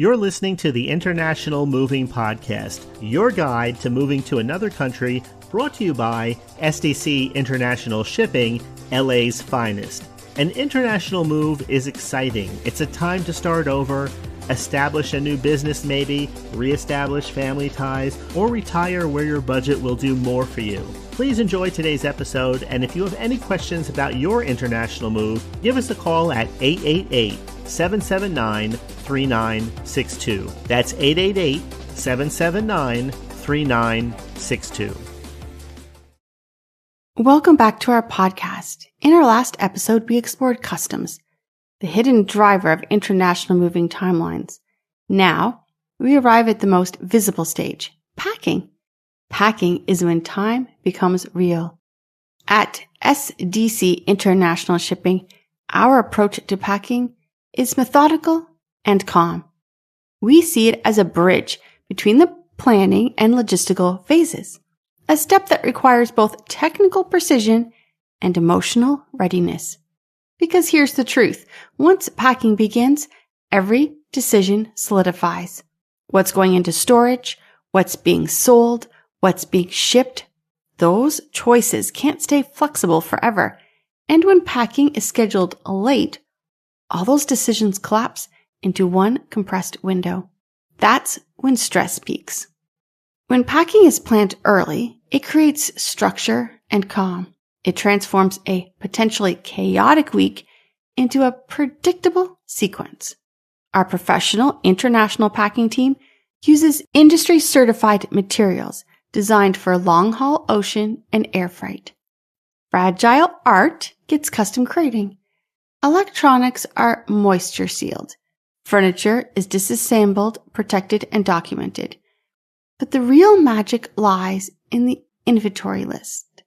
You're listening to the International Moving Podcast, your guide to moving to another country, brought to you by SDC International Shipping, LA's finest. An international move is exciting. It's a time to start over, establish a new business maybe, reestablish family ties, or retire where your budget will do more for you. Please enjoy today's episode, and if you have any questions about your international move, give us a call at 888-779-3962. That's 888-779-3962. Welcome back to our podcast. In our last episode, we explored customs, the hidden driver of international moving timelines. Now, we arrive at the most visible stage, packing. Packing is when time becomes real. At SDC International Shipping, our approach to packing is methodical and calm. We see it as a bridge between the planning and logistical phases, a step that requires both technical precision and emotional readiness. Because here's the truth. Once packing begins, every decision solidifies. What's going into storage, what's being sold, what's being shipped, those choices can't stay flexible forever. And when packing is scheduled late, all those decisions collapse into one compressed window. That's when stress peaks. When packing is planned early, it creates structure and calm. It transforms a potentially chaotic week into a predictable sequence. Our professional international packing team uses industry-certified materials designed for long-haul ocean and air freight. Fragile art gets custom crating. Electronics are moisture sealed. Furniture is disassembled, protected, and documented. But the real magic lies in the inventory list.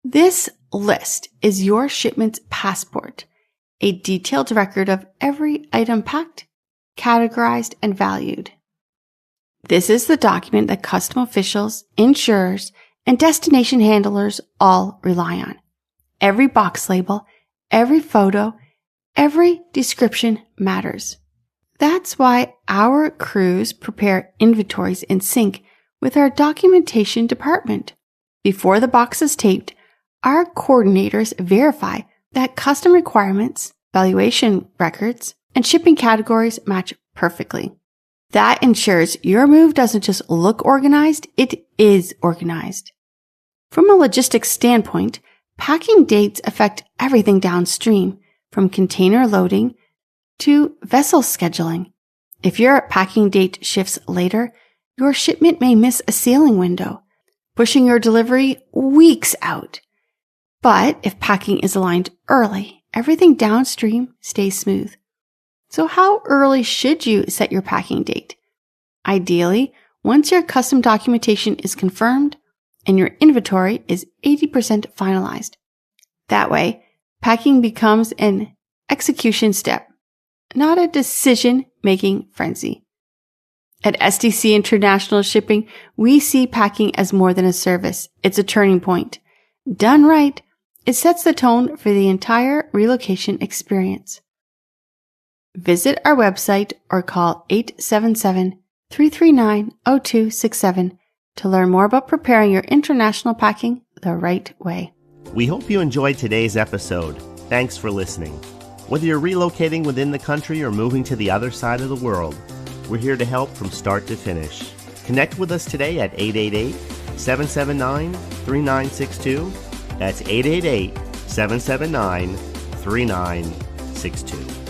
This list is your shipment's passport, a detailed record of every item packed, categorized, and valued. This is the document that custom officials, insurers, and destination handlers all rely on. Every box label, every photo, every description matters. That's why our crews prepare inventories in sync with our documentation department. Before the box is taped, our coordinators verify that custom requirements, valuation records, and shipping categories match perfectly. That ensures your move doesn't just look organized, it is organized. From a logistics standpoint, packing dates affect everything downstream, from container loading to vessel scheduling. If your packing date shifts later, your shipment may miss a sailing window, pushing your delivery weeks out. But if packing is aligned early, everything downstream stays smooth. So how early should you set your packing date? Ideally, once your custom documentation is confirmed and your inventory is 80% finalized. That way, packing becomes an execution step, not a decision-making frenzy. At SDC International Shipping, we see packing as more than a service. It's a turning point. Done right, it sets the tone for the entire relocation experience. Visit our website or call 877-339-0267 to learn more about preparing your international packing the right way. We hope you enjoyed today's episode. Thanks for listening. Whether you're relocating within the country or moving to the other side of the world, we're here to help from start to finish. Connect with us today at 888-779-3962. That's 888-779-3962.